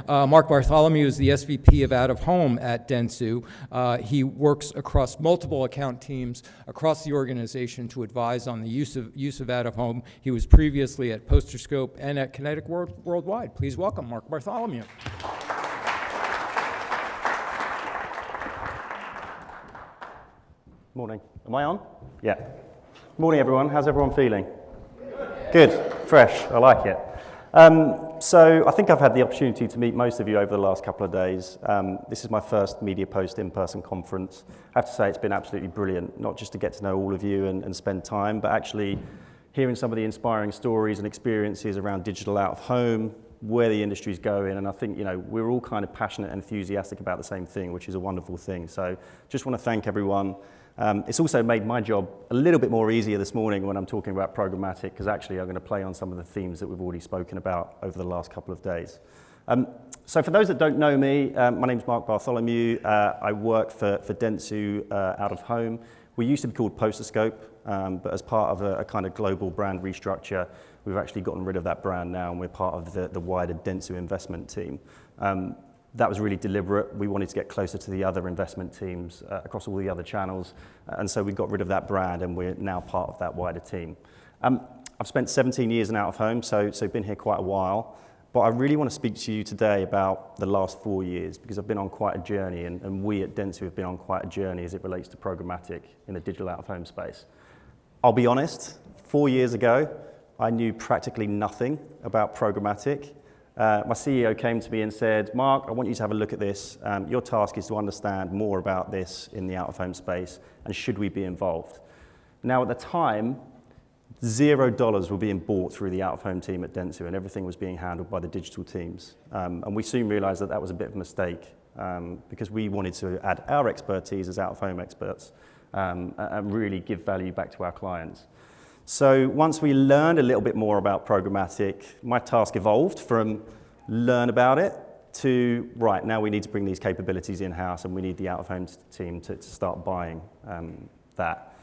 Marc Bartholomew is the SVP of Out of Home at Dentsu. He works across multiple account teams across the organization to advise on the use of Out of Home. He was previously at Posterscope and at Kinetic Worldwide. Please welcome Marc Bartholomew. Morning. Am I on? Yeah. Morning, everyone. How's everyone feeling? Good. Fresh. I like it. So I think I've had the opportunity to meet most of you over the last couple of days. This is my first Media Post in-person conference. I have to say it's been absolutely brilliant, not just to get to know all of you and spend time, but actually hearing some of the inspiring stories and experiences around digital out of home, where the industry's going, and I think, we're all kind of passionate and enthusiastic about the same thing, which is a wonderful thing. So just want to thank everyone. It's also made my job a little bit more easier this morning when I'm talking about programmatic, because actually I'm going to play on some of the themes that we've already spoken about over the last couple of days. So for those that don't know me, my name's Marc Bartholomew. I work for Dentsu Out of Home. We used to be called Posterscope, but as part of a kind of global brand restructure, we've actually gotten rid of that brand now, and we're part of the wider Dentsu investment team. That was really deliberate. We wanted to get closer to the other investment teams across all the other channels, and so we got rid of that brand, and we're now part of that wider team. I've spent 17 years in Out of Home, so been here quite a while, but I really want to speak to you today about the last 4 years, because I've been on quite a journey, and we at Dentsu have been on quite a journey as it relates to programmatic in the digital out of home space. I'll be honest, 4 years ago, I knew practically nothing about programmatic. My CEO came to me and said, Mark, I want you to have a look at this. Your task is to understand more about this in the out-of-home space, and should we be involved? Now, at the time, $0 were being bought through the out-of-home team at Dentsu, and everything was being handled by the digital teams. And we soon realized that that was a bit of a mistake, because we wanted to add our expertise as out-of-home experts and really give value back to our clients. So once we learned a little bit more about programmatic, my task evolved from learn about it to, right, now we need to bring these capabilities in-house, and we need the out-of-home team to start buying that.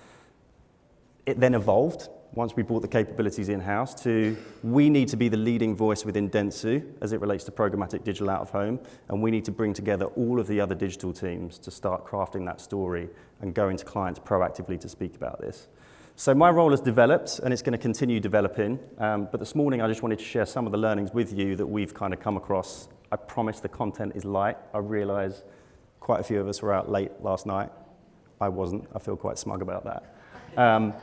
It then evolved, once we brought the capabilities in-house, to we need to be the leading voice within Dentsu as it relates to programmatic digital out-of-home, and we need to bring together all of the other digital teams to start crafting that story and going to clients proactively to speak about this. So my role has developed, and it's going to continue developing, but this morning I just wanted to share some of the learnings with you that we've kind of come across. I promise the content is light. I realise quite a few of us were out late last night. I wasn't. I feel quite smug about that.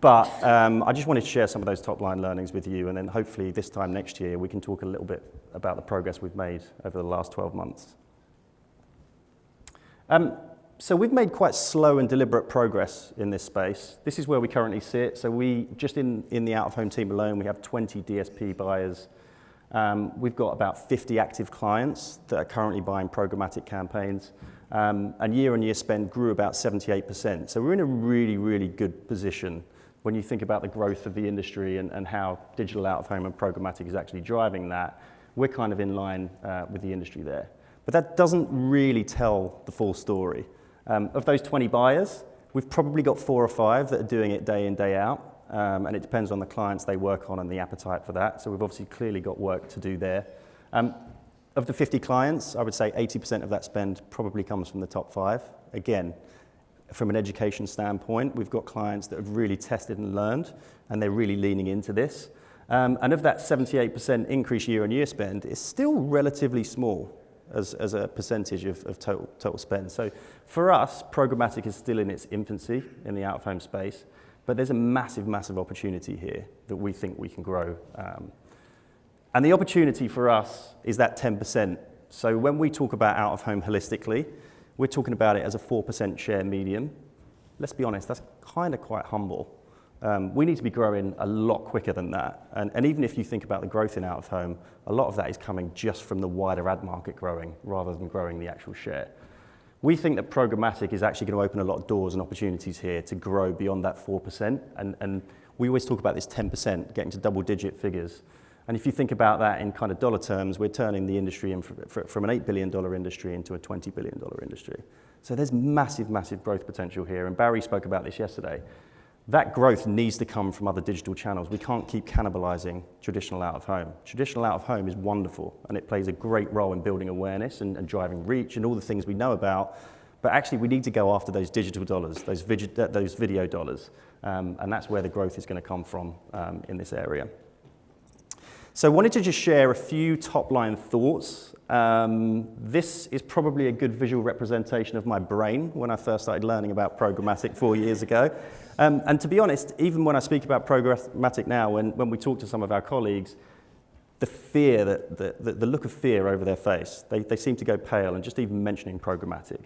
But I just wanted to share some of those top-line learnings with you, and then hopefully this time next year we can talk a little bit about the progress we've made over the last 12 months. So we've made quite slow and deliberate progress in this space. This is where we currently sit. So we, just in the out-of-home team alone, we have 20 DSP buyers. We've got about 50 active clients that are currently buying programmatic campaigns. And year-on-year spend grew about 78%. So we're in a really, really good position when you think about the growth of the industry and how digital out-of-home and programmatic is actually driving that. We're kind of in line with the industry there. But that doesn't really tell the full story. Of those 20 buyers, we've probably got 4 or 5 that are doing it day in, day out, and it depends on the clients they work on and the appetite for that, so we've obviously clearly got work to do there. Of the 50 clients, I would say 80% of that spend probably comes from the top 5. Again, from an education standpoint, we've got clients that have really tested and learned, and they're really leaning into this. And of that 78% increase year-on-year spend, it's still relatively small as a percentage of total spend. So for us, programmatic is still in its infancy in the out-of-home space, but there's a massive, massive opportunity here that we think we can grow. And the opportunity for us is that 10%. So when we talk about out-of-home holistically, we're talking about it as a 4% share medium. Let's be honest, that's kind of quite humble. We need to be growing a lot quicker than that. And even if you think about the growth in out-of-home, a lot of that is coming just from the wider ad market growing rather than growing the actual share. We think that programmatic is actually going to open a lot of doors and opportunities here to grow beyond that 4%. And we always talk about this 10% getting to double-digit figures. And if you think about that in kind of dollar terms, we're turning the industry from an $8 billion industry into a $20 billion industry. So there's massive, massive growth potential here. And Barry spoke about this yesterday. that growth needs to come from other digital channels. We can't keep cannibalizing traditional out-of-home. Traditional out-of-home is wonderful, and it plays a great role in building awareness and driving reach and all the things we know about. But actually, we need to go after those digital dollars, those video dollars, and that's where the growth is going to come from in this area. So I wanted to just share a few top-line thoughts. This is probably a good visual representation of my brain when I first started learning about programmatic 4 years ago. And to be honest, even when I speak about programmatic now, when we talk to some of our colleagues, the fear, the look of fear over their face, they seem to go pale, and just even mentioning programmatic.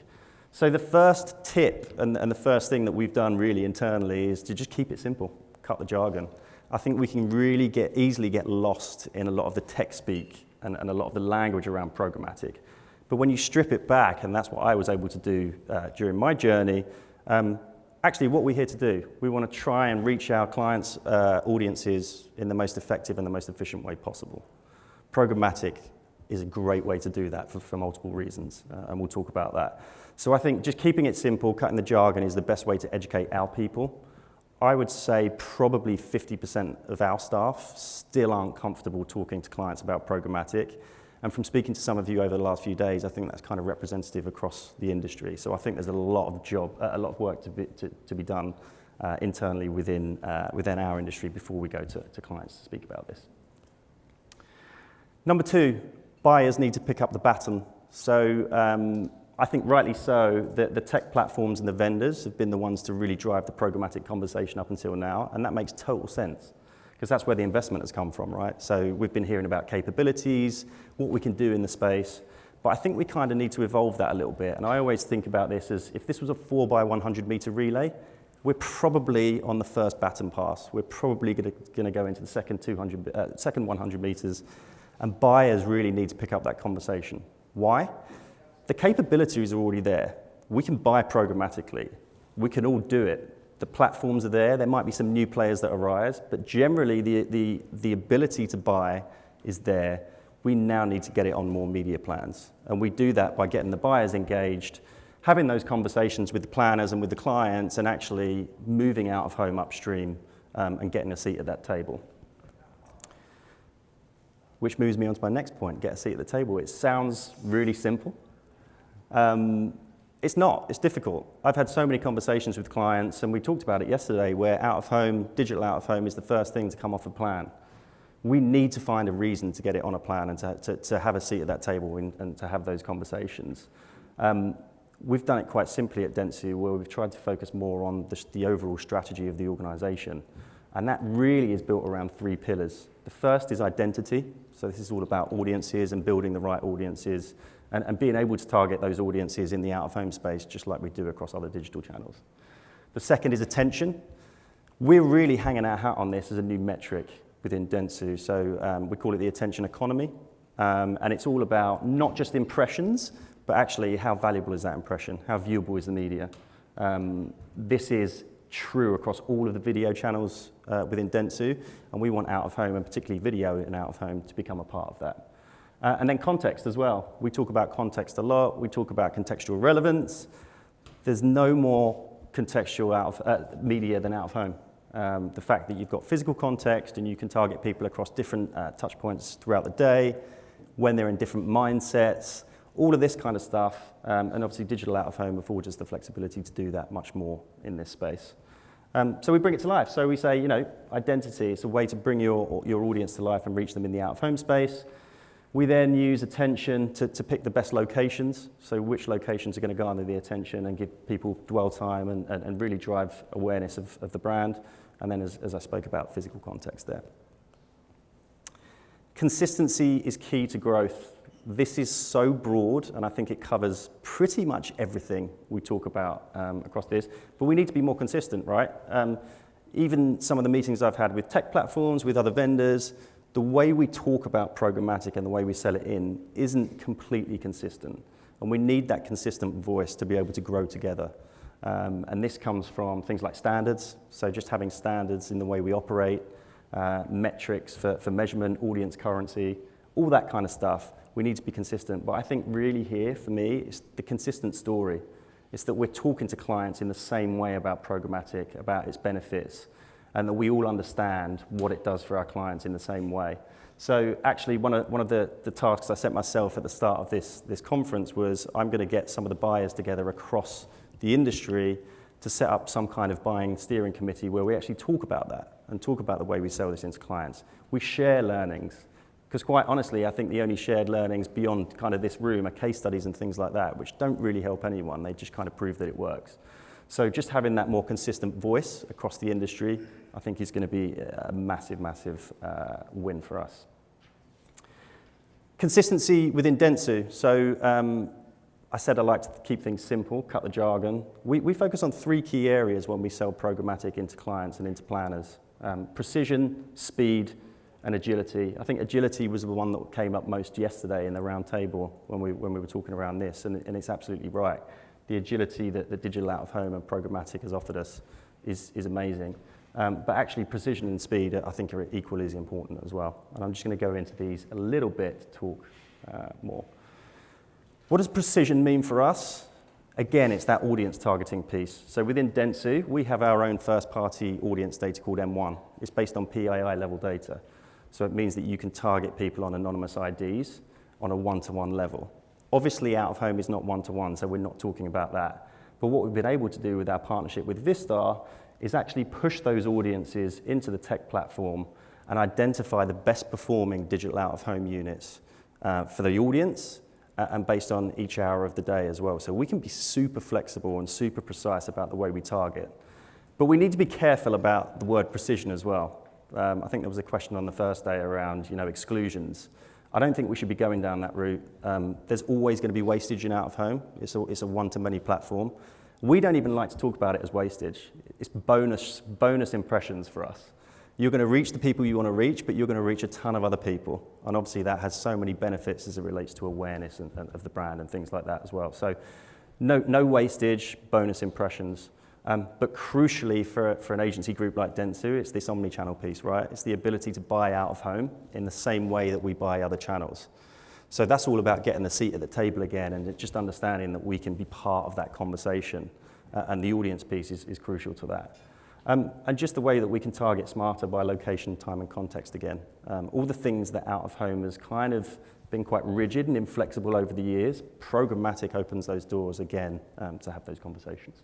So the first tip and the first thing that we've done really internally is to just keep it simple, cut the jargon. I think we can really easily get lost in a lot of the tech speak and a lot of the language around programmatic. But when you strip it back, and that's what I was able to do during my journey, actually what we're here to do, we want to try and reach our clients' audiences in the most effective and the most efficient way possible. Programmatic is a great way to do that for multiple reasons, and we'll talk about that. So I think just keeping it simple, cutting the jargon is the best way to educate our people. I would say probably 50% of our staff still aren't comfortable talking to clients about programmatic. And from speaking to some of you over the last few days, I think that's kind of representative across the industry. So I think there's a lot of work to be done internally within our industry before we go to clients to speak about this. Number two, buyers need to pick up the baton. So I think rightly so, the tech platforms and the vendors have been the ones to really drive the programmatic conversation up until now, and that makes total sense, because that's where the investment has come from, right? So we've been hearing about capabilities, what we can do in the space, but I think we kind of need to evolve that a little bit, and I always think about this as if this was a 4x100 meter relay, we're probably on the first baton pass. We're probably going to go into the second 100 meters, and buyers really need to pick up that conversation. Why? The capabilities are already there. We can buy programmatically. We can all do it. The platforms are there. There might be some new players that arise, but generally the ability to buy is there. We now need to get it on more media plans. And we do that by getting the buyers engaged, having those conversations with the planners and with the clients, and actually moving out of home upstream and getting a seat at that table. Which moves me on to my next point, get a seat at the table. It sounds really simple. It's not, it's difficult. I've had so many conversations with clients, and we talked about it yesterday, where out-of-home, digital out-of-home is the first thing to come off a plan. We need to find a reason to get it on a plan and to have a seat at that table and to have those conversations. We've done it quite simply at dentsu, where we've tried to focus more on the overall strategy of the organization. And that really is built around 3 pillars. The first is identity. So this is all about audiences and building the right audiences and being able to target those audiences in the out-of-home space, just like we do across other digital channels. The second is attention. We're really hanging our hat on this as a new metric within dentsu. So we call it the attention economy. And it's all about not just impressions, but actually how valuable is that impression? How viewable is the media? This is true across all of the video channels within dentsu, and we want out-of-home, and particularly video in out-of-home, to become a part of that. And then context as well. We talk about context a lot. We talk about contextual relevance. There's no more contextual media than out-of-home. The fact that you've got physical context and you can target people across different touch points throughout the day, when they're in different mindsets, all of this kind of stuff, and obviously digital out-of-home affords us the flexibility to do that much more in this space. So we bring it to life. So we say, identity is a way to bring your audience to life and reach them in the out-of-home space. We then use attention to pick the best locations, so which locations are going to garner the attention and give people dwell time and really drive awareness of the brand. And then, as I spoke about, physical context there. Consistency is key to growth. This is so broad, and I think it covers pretty much everything we talk about across this. But we need to be more consistent, right? Even some of the meetings I've had with tech platforms, with other vendors, the way we talk about programmatic and the way we sell it in isn't completely consistent. And we need that consistent voice to be able to grow together. And this comes from things like standards. So just having standards in the way we operate, metrics for measurement, audience currency, all that kind of stuff. We need to be consistent. But I think really here, for me, it's the consistent story. It's that we're talking to clients in the same way about programmatic, about its benefits, and that we all understand what it does for our clients in the same way. So actually, one of the tasks I set myself at the start of this conference was I'm going to get some of the buyers together across the industry to set up some kind of buying steering committee where we actually talk about that and talk about the way we sell this into clients. We share learnings, because quite honestly, I think the only shared learnings beyond kind of this room are case studies and things like that, which don't really help anyone. They just kind of prove that it works. So just having that more consistent voice across the industry, I think is going to be a massive, massive win for us. Consistency within dentsu. So I said I like to keep things simple, cut the jargon. We focus on 3 key areas when we sell programmatic into clients and into planners. Precision, speed, and agility. I think agility was the one that came up most yesterday in the round table when we were talking around this, and it's absolutely right. The agility that the digital out-of-home and programmatic has offered us is amazing. But actually precision and speed, I think, are equally as important as well. And I'm just going to go into these a little bit to talk more. What does precision mean for us? Again, it's that audience targeting piece. So within dentsu, we have our own first-party audience data called M1. It's based on PII level data. So it means that you can target people on anonymous IDs on a one-to-one level. Obviously, out-of-home is not one-to-one, so we're not talking about that. But what we've been able to do with our partnership with Vistar is actually push those audiences into the tech platform and identify the best performing digital out-of-home units for the audience and based on each hour of the day as well. So we can be super flexible and super precise about the way we target. But we need to be careful about the word precision as well. I think there was a question on the first day around, exclusions. I don't think we should be going down that route. There's always going to be wastage in out-of-home. It's a one-to-many platform. We don't even like to talk about it as wastage. It's bonus impressions for us. You're going to reach the people you want to reach, but you're going to reach a ton of other people. And obviously that has so many benefits as it relates to awareness of the brand and things like that as well. So no wastage, bonus impressions. But crucially for an agency group like Dentsu, it's this omni-channel piece, right? It's the ability to buy out of home in the same way that we buy other channels. So that's all about getting the seat at the table again and just understanding that we can be part of that conversation. And the audience piece is crucial to that. And just the way that we can target smarter by location, time, and context again. All the things that out of home has kind of been quite rigid and inflexible over the years, programmatic opens those doors again to have those conversations.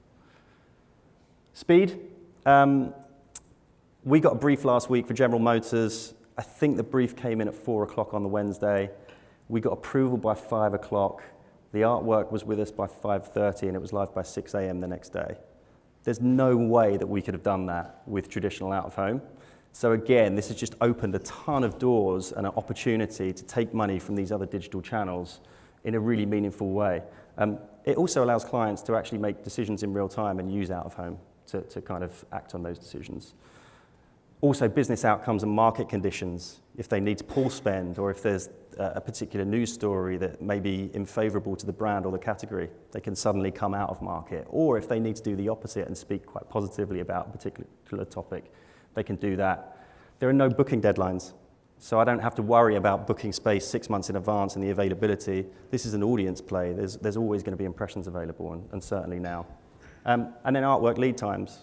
Speed. We got a brief last week for General Motors. I think the brief came in at 4 o'clock on the Wednesday. We got approval by 5 o'clock. The artwork was with us by 5:30 and it was live by 6 a.m. the next day. There's no way that we could have done that with traditional out-of-home. So again, this has just opened a ton of doors and an opportunity to take money from these other digital channels in a really meaningful way. It also allows clients to actually make decisions in real time and use out-of-home to kind of act on those decisions. Also, business outcomes and market conditions. If they need to pull spend or if there's a particular news story that may be unfavorable to the brand or the category, they can suddenly come out of market. Or if they need to do the opposite and speak quite positively about a particular topic, they can do that. There are no booking deadlines, so I don't have to worry about booking space 6 months in advance and the availability. This is an audience play. There's always going to be impressions available, and certainly now. And then artwork lead times.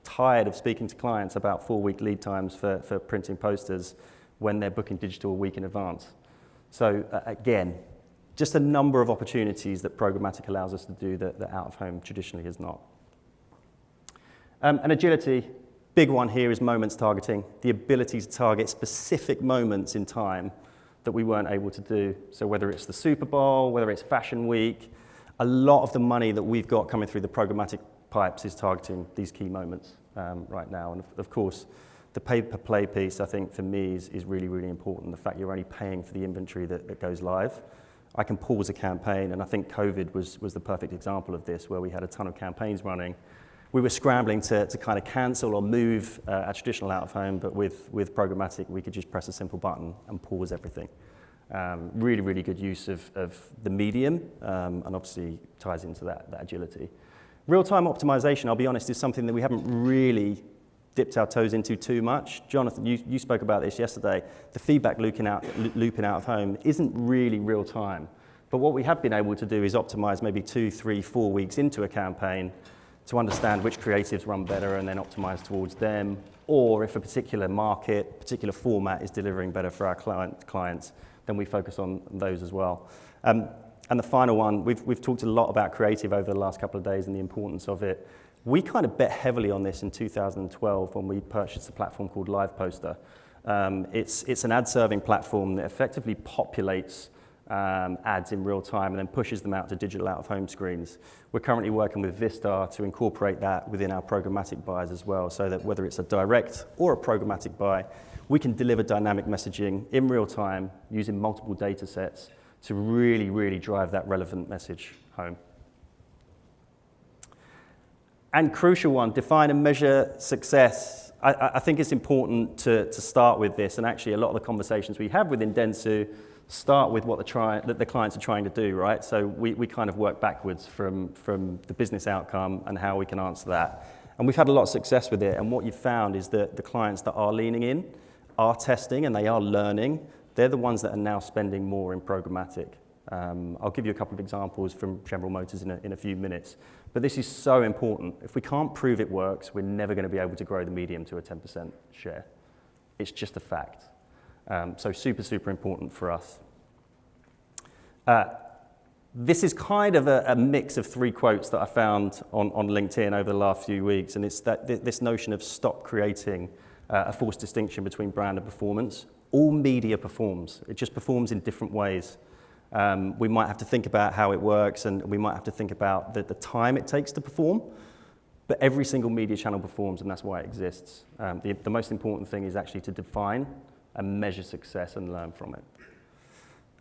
Tired of speaking to clients about 4-week lead times for printing posters when they're booking digital a week in advance. So again, just a number of opportunities that programmatic allows us to do that out-of-home traditionally is not. And agility, big one here is moments targeting, the ability to target specific moments in time that we weren't able to do. So whether it's the Super Bowl, whether it's Fashion Week, a lot of the money that we've got coming through the programmatic pipes is targeting these key moments right now. And of course, the pay-per-play piece, I think, for me is really, really important. The fact you're only paying for the inventory that goes live. I can pause a campaign, and I think COVID was the perfect example of this, where we had a ton of campaigns running. We were scrambling to kind of cancel or move a traditional out-of-home, but with programmatic, we could just press a simple button and pause everything. Really, really good use of the medium, and obviously ties into that agility. Real-time optimization, I'll be honest, is something that we haven't really dipped our toes into too much. Jonathan, you spoke about this yesterday. The feedback looping out of home isn't really real-time. But what we have been able to do is optimize maybe 2, 3, 4 weeks into a campaign to understand which creatives run better and then optimize towards them, or if a particular market, particular format is delivering better for our clients, then we focus on those as well. And the final one, we've talked a lot about creative over the last couple of days and the importance of it. We kind of bet heavily on this in 2012 when we purchased a platform called Live Poster. It's an ad-serving platform that effectively populates ads in real time and then pushes them out to digital out-of-home screens. We're currently working with Vistar to incorporate that within our programmatic buys as well, so that whether it's a direct or a programmatic buy, we can deliver dynamic messaging in real time using multiple data sets to really, really drive that relevant message home. And crucial one, define and measure success. I think it's important to start with this, and actually a lot of the conversations we have within dentsu start with what the clients are trying to do, right? So we kind of work backwards from the business outcome and how we can answer that. And we've had a lot of success with it, and what you've found is that the clients that are leaning in, are testing, and they are learning, they're the ones that are now spending more in programmatic. I'll give you a couple of examples from General Motors in a few minutes. But this is so important. If we can't prove it works, we're never going to be able to grow the medium to a 10% share. It's just a fact. So super, super important for us. This is kind of a mix of 3 quotes that I found on LinkedIn over the last few weeks, and it's this notion of stop creating a false distinction between brand and performance. All media performs. It just performs in different ways. We might have to think about how it works, and we might have to think about the time it takes to perform, but every single media channel performs, and that's why it exists. The most important thing is actually to define and measure success and learn from it.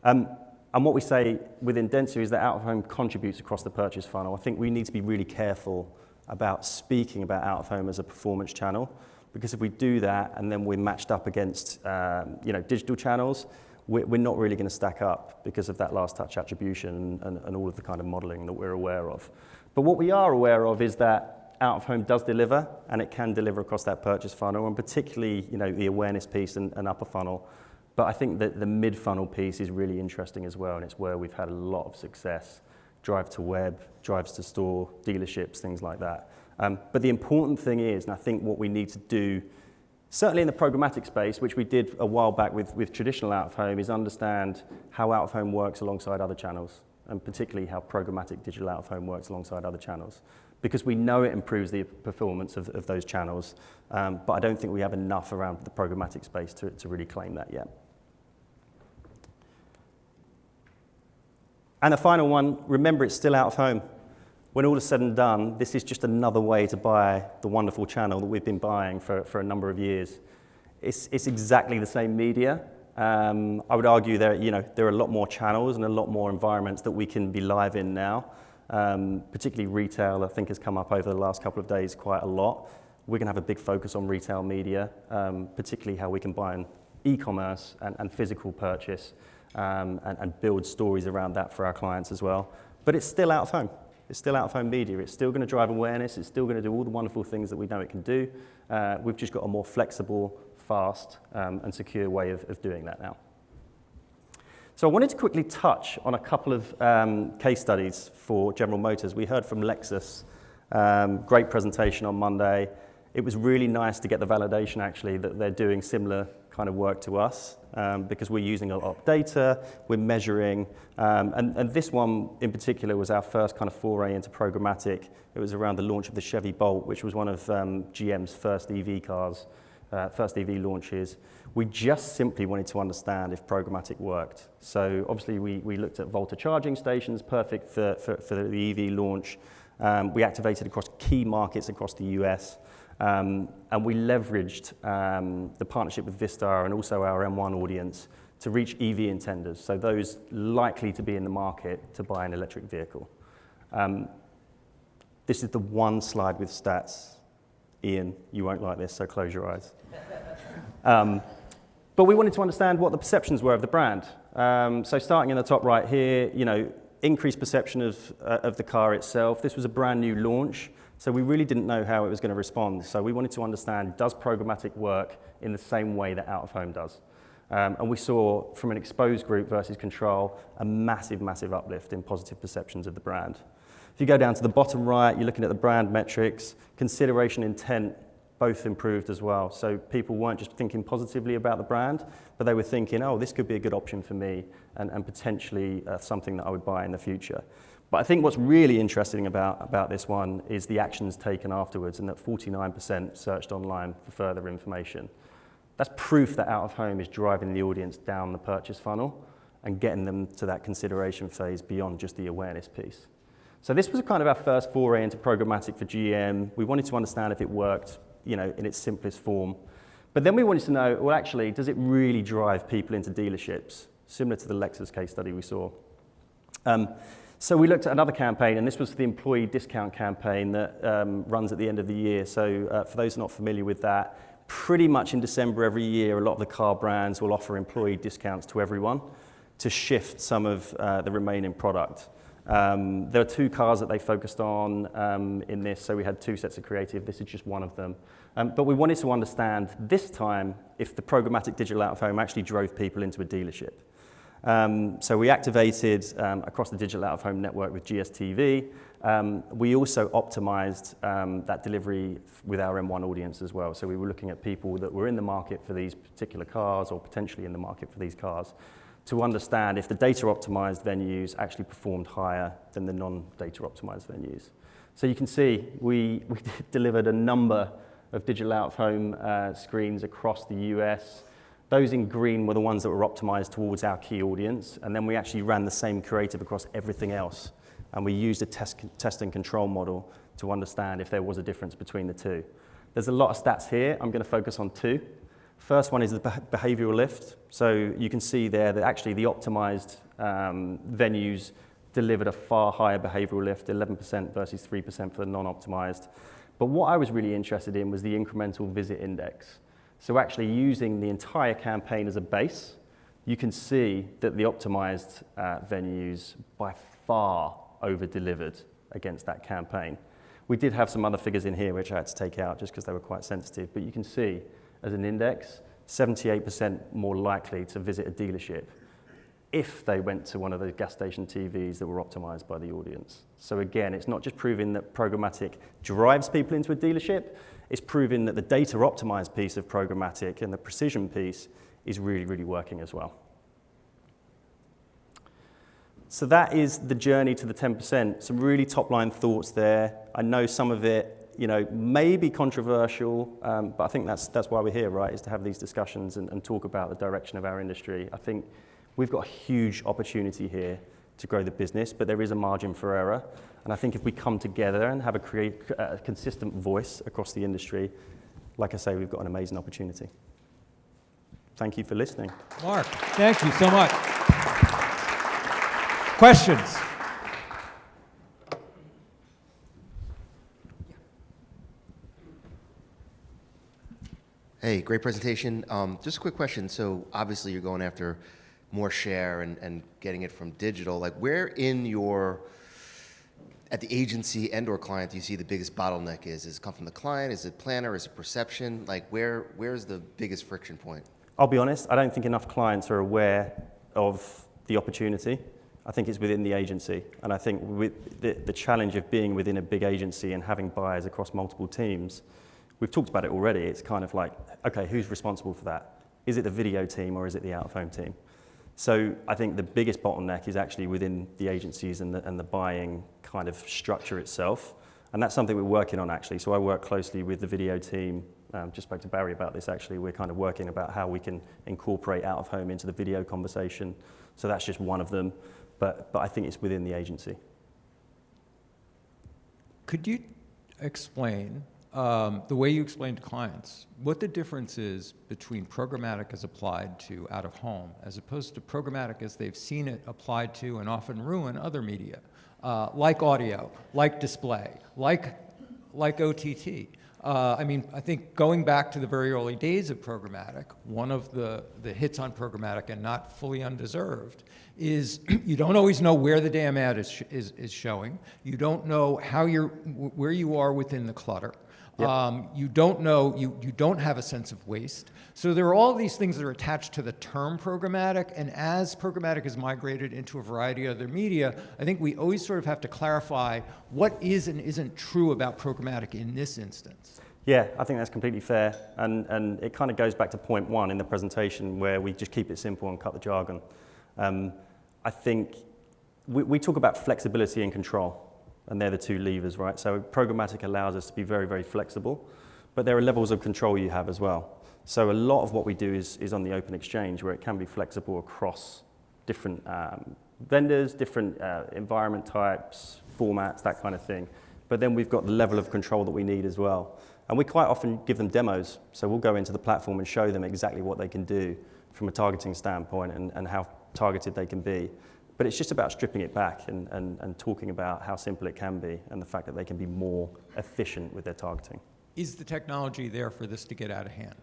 And what we say within dentsu is that out-of-home contributes across the purchase funnel. I think we need to be really careful about speaking about out-of-home as a performance channel, because if we do that and then we're matched up against digital channels, we're not really going to stack up because of that last touch attribution and all of the kind of modeling that we're aware of. But what we are aware of is that out-of-home does deliver, and it can deliver across that purchase funnel, and particularly the awareness piece and upper funnel. But I think that the mid-funnel piece is really interesting as well, and it's where we've had a lot of success. Drive to web, drives to store, dealerships, things like that. But the important thing is, and I think what we need to do, certainly in the programmatic space, which we did a while back with traditional out-of-home, is understand how out-of-home works alongside other channels, and particularly how programmatic digital out-of-home works alongside other channels. Because we know it improves the performance of those channels, but I don't think we have enough around the programmatic space to really claim that yet. And the final one, remember it's still out-of-home. When all is said and done, this is just another way to buy the wonderful channel that we've been buying for a number of years. It's exactly the same media. I would argue there are a lot more channels and a lot more environments that we can be live in now. Particularly retail, I think, has come up over the last couple of days quite a lot. We're going to have a big focus on retail media, particularly how we combine e-commerce and physical purchase, and build stories around that for our clients as well. But it's still out of home. It's still out-of-home media. It's still going to drive awareness. It's still going to do all the wonderful things that we know it can do. We've just got a more flexible, fast, and secure way of doing that now. So I wanted to quickly touch on a couple of case studies for General Motors. We heard from Lexus, great presentation on Monday. It was really nice to get the validation, actually, that they're doing similar kind of work to us, because we're using a lot of data, we're measuring, and this one in particular was our first kind of foray into programmatic. It was around the launch of the Chevy Bolt, which was one of GM's first EV cars, first EV launches. We just simply wanted to understand if programmatic worked. So obviously we looked at Volta charging stations, perfect for the EV launch. We activated across key markets across the US. And we leveraged the partnership with Vistar and also our M1 audience to reach EV intenders, so those likely to be in the market to buy an electric vehicle. This is the one slide with stats. Ian, you won't like this, so close your eyes. But we wanted to understand what the perceptions were of the brand. So starting in the top right here, increased perception of the car itself. This was a brand new launch. So we really didn't know how it was going to respond. So we wanted to understand, does programmatic work in the same way that out-of-home does? And we saw, from an exposed group versus control, a massive, massive uplift in positive perceptions of the brand. If you go down to the bottom right, you're looking at the brand metrics, consideration intent, both improved as well. So people weren't just thinking positively about the brand, but they were thinking, oh, this could be a good option for me and potentially something that I would buy in the future. But I think what's really interesting about this one is the actions taken afterwards, and that 49% searched online for further information. That's proof that out-of-home is driving the audience down the purchase funnel and getting them to that consideration phase beyond just the awareness piece. So this was kind of our first foray into programmatic for GM. We wanted to understand if it worked, in its simplest form. But then we wanted to know, well, actually, does it really drive people into dealerships? Similar to the Lexus case study we saw. So we looked at another campaign, and this was the employee discount campaign that runs at the end of the year. So for those not familiar with that, pretty much in December every year, a lot of the car brands will offer employee discounts to everyone to shift some of the remaining product. There are 2 cars that they focused on in this, so we had 2 sets of creative. This is just one of them. But we wanted to understand this time if the programmatic digital out-of-home actually drove people into a dealership. So we activated across the digital out-of-home network with GSTV. We also optimized that delivery with our M1 audience as well. So we were looking at people that were in the market for these particular cars or potentially in the market for these cars, to understand if the data optimized venues actually performed higher than the non-data optimized venues. So you can see we delivered a number of digital out-of-home screens across the US. Those in green were the ones that were optimized towards our key audience, and then we actually ran the same creative across everything else, and we used a test and control model to understand if there was a difference between the two. There's a lot of stats here. I'm going to focus on 2. First one is the behavioral lift. So you can see there that actually the optimized venues delivered a far higher behavioral lift, 11% versus 3% for the non-optimized. But what I was really interested in was the incremental visit index. So actually using the entire campaign as a base, you can see that the optimized venues by far over-delivered against that campaign. We did have some other figures in here which I had to take out just because they were quite sensitive, but you can see as an index, 78% more likely to visit a dealership if they went to one of those gas station TVs that were optimized by the audience. So again, it's not just proving that programmatic drives people into a dealership, it's proving that the data optimized piece of programmatic and the precision piece is really, really working as well. So that is the journey to the 10%. Some really top-line thoughts there. I know some of it may be controversial, but I think that's why we're here, right, is to have these discussions and talk about the direction of our industry. I think we've got a huge opportunity here to grow the business, but there is a margin for error. And I think if we come together and have a consistent voice across the industry, like I say, we've got an amazing opportunity. Thank you for listening. Mark, thank you so much. Questions? Hey, great presentation. Just a quick question. So obviously you're going after more share and getting it from digital. Like where at the agency and or client do you see the biggest bottleneck is? Does it come from the client? Is it planner? Is it perception? Like where's the biggest friction point? I'll be honest, I don't think enough clients are aware of the opportunity. I think it's within the agency. And I think with the challenge of being within a big agency and having buyers across multiple teams, we've talked about it already. It's kind of like, okay, who's responsible for that? Is it the video team or is it the out-of-home team? So I think the biggest bottleneck is actually within the agencies and the buying kind of structure itself. And that's something we're working on actually. So I work closely with the video team. Just spoke to Barry about this actually. We're kind of working about how we can incorporate out-of-home into the video conversation. So that's just one of them. But I think it's within the agency. Could you explain the way you explain to clients what the difference is between programmatic as applied to out-of-home as opposed to programmatic as they've seen it applied to and often ruin other media, like audio, like display, like OTT? I mean, I think going back to the very early days of programmatic, one of the hits on programmatic, and not fully undeserved, is you don't always know where the damn ad is showing. You don't know where you are within the clutter. Yep. You don't know, you don't have a sense of waste. So there are all these things that are attached to the term programmatic, and as programmatic is migrated into a variety of other media, I think we always sort of have to clarify what is and isn't true about programmatic in this instance. Yeah, I think that's completely fair, and it kind of goes back to point one in the presentation where we just keep it simple and cut the jargon. I think we talk about flexibility and control, and they're the two levers, right? So programmatic allows us to be very, very flexible, but there are levels of control you have as well. So a lot of what we do is on the open exchange, where it can be flexible across different vendors, different environment types, formats, that kind of thing. But then we've got the level of control that we need as well. And we quite often give them demos. So we'll go into the platform and show them exactly what they can do from a targeting standpoint and how targeted they can be. But it's just about stripping it back and talking about how simple it can be and the fact that they can be more efficient with their targeting. Is the technology there for this to get out of hand?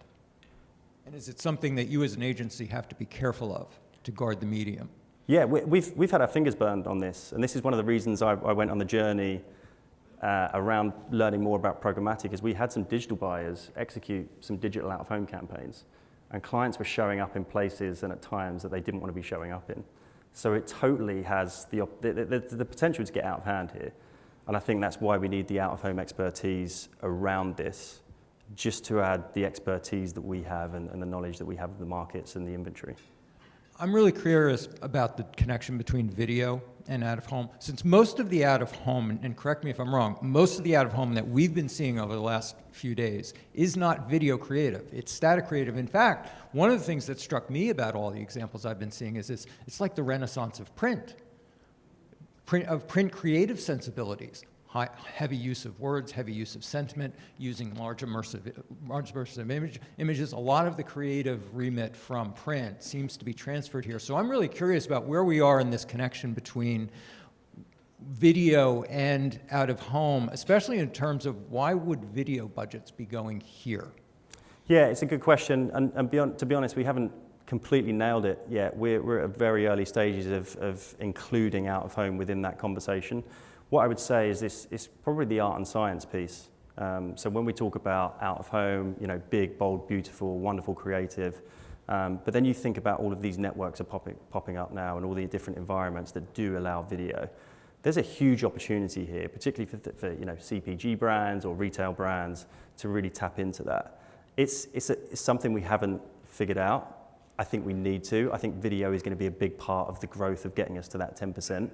And is it something that you as an agency have to be careful of to guard the medium? Yeah, we've had our fingers burned on this. And this is one of the reasons I went on the journey around learning more about programmatic, is we had some digital buyers execute some digital out-of-home campaigns, and clients were showing up in places and at times that they didn't want to be showing up in. So it totally has the potential to get out of hand here, and I think that's why we need the out-of-home expertise around this, just to add the expertise that we have and the knowledge that we have of the markets and the inventory. I'm really curious about the connection between video and out-of-home. Since most of the out-of-home, and correct me if I'm wrong, most of the out-of-home that we've been seeing over the last few days is not video creative. It's static creative. In fact, one of the things that struck me about all the examples I've been seeing is it's like the renaissance of print creative sensibilities. Heavy use of words, heavy use of sentiment, using large immersive images. A lot of the creative remit from print seems to be transferred here. So I'm really curious about where we are in this connection between video and out of home, especially in terms of why would video budgets be going here? Yeah, it's a good question, and to be honest, we haven't completely nailed it yet. We're at very early stages of including out of home within that conversation. What I would say is this is probably the art and science piece. So when we talk about out of home, you know, big, bold, beautiful, wonderful, creative, but then you think about all of these networks are popping up now and all the different environments that do allow video. There's a huge opportunity here, particularly for you know, CPG brands or retail brands to really tap into that. It's something we haven't figured out. I think we need to. I think video is going to be a big part of the growth of getting us to that 10%.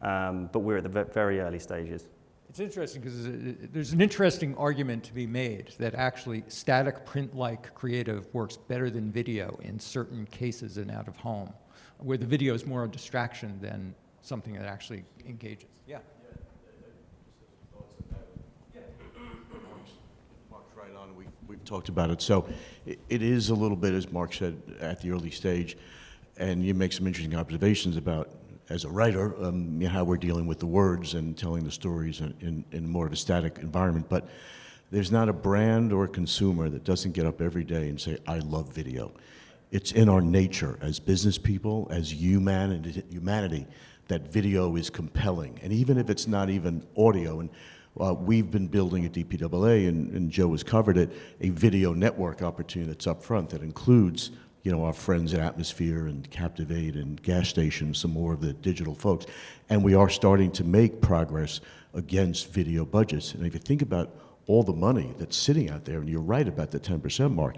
But we're at the very early stages. It's interesting because there's an interesting argument to be made that actually static print-like creative works better than video in certain cases in out of home, where the video is more a distraction than something that actually engages. Yeah. Mark's right on. We've talked about it. So it is a little bit, as Mark said, at the early stage, and you make some interesting observations about, as a writer, how we're dealing with the words and telling the stories in more of a static environment. But there's not a brand or a consumer that doesn't get up every day and say, I love video. It's in our nature as business people, as humanity, that video is compelling. And even if it's not even audio, and we've been building at DPAA, and Joe has covered it, a video network opportunity that's up front that includes, you know, our friends at Atmosphere and Captivate and Gas Station, some more of the digital folks. And we are starting to make progress against video budgets. And if you think about all the money that's sitting out there, and you're right about the 10% mark,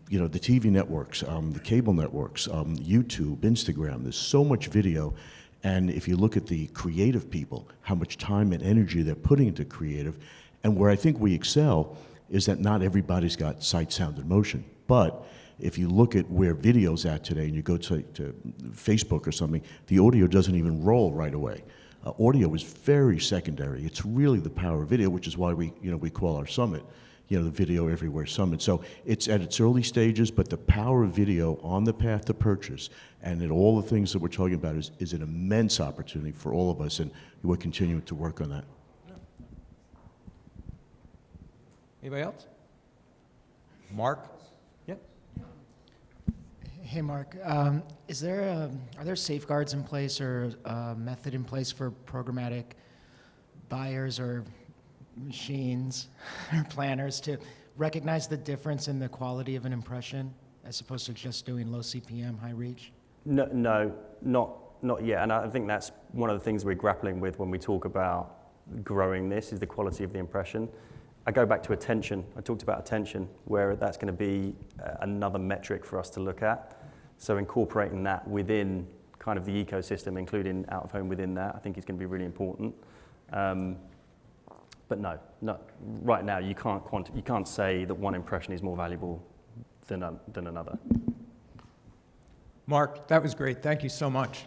you know, the TV networks, the cable networks, YouTube, Instagram, there's so much video. And if you look at the creative people, how much time and energy they're putting into creative, and where I think we excel is that not everybody's got sight, sound, and motion. But if you look at where video's at today and you go to Facebook or something, the audio doesn't even roll right away. Audio is very secondary. It's really the power of video, which is why we call our summit, you know, the Video Everywhere Summit. So it's at its early stages, but the power of video on the path to purchase and in all the things that we're talking about is an immense opportunity for all of us, and we're continuing to work on that. Anybody else? Mark? Hey, Mark. Are there safeguards in place or a method in place for programmatic buyers or machines or planners to recognize the difference in the quality of an impression as opposed to just doing low CPM, high reach? No, not yet. And I think that's one of the things we're grappling with when we talk about growing this, is the quality of the impression. I go back to attention. I talked about attention, where that's going to be another metric for us to look at. So incorporating that within kind of the ecosystem, including out of home within that, I think is going to be really important. But no, right now you can't say that one impression is more valuable than another. Mark, that was great. Thank you so much.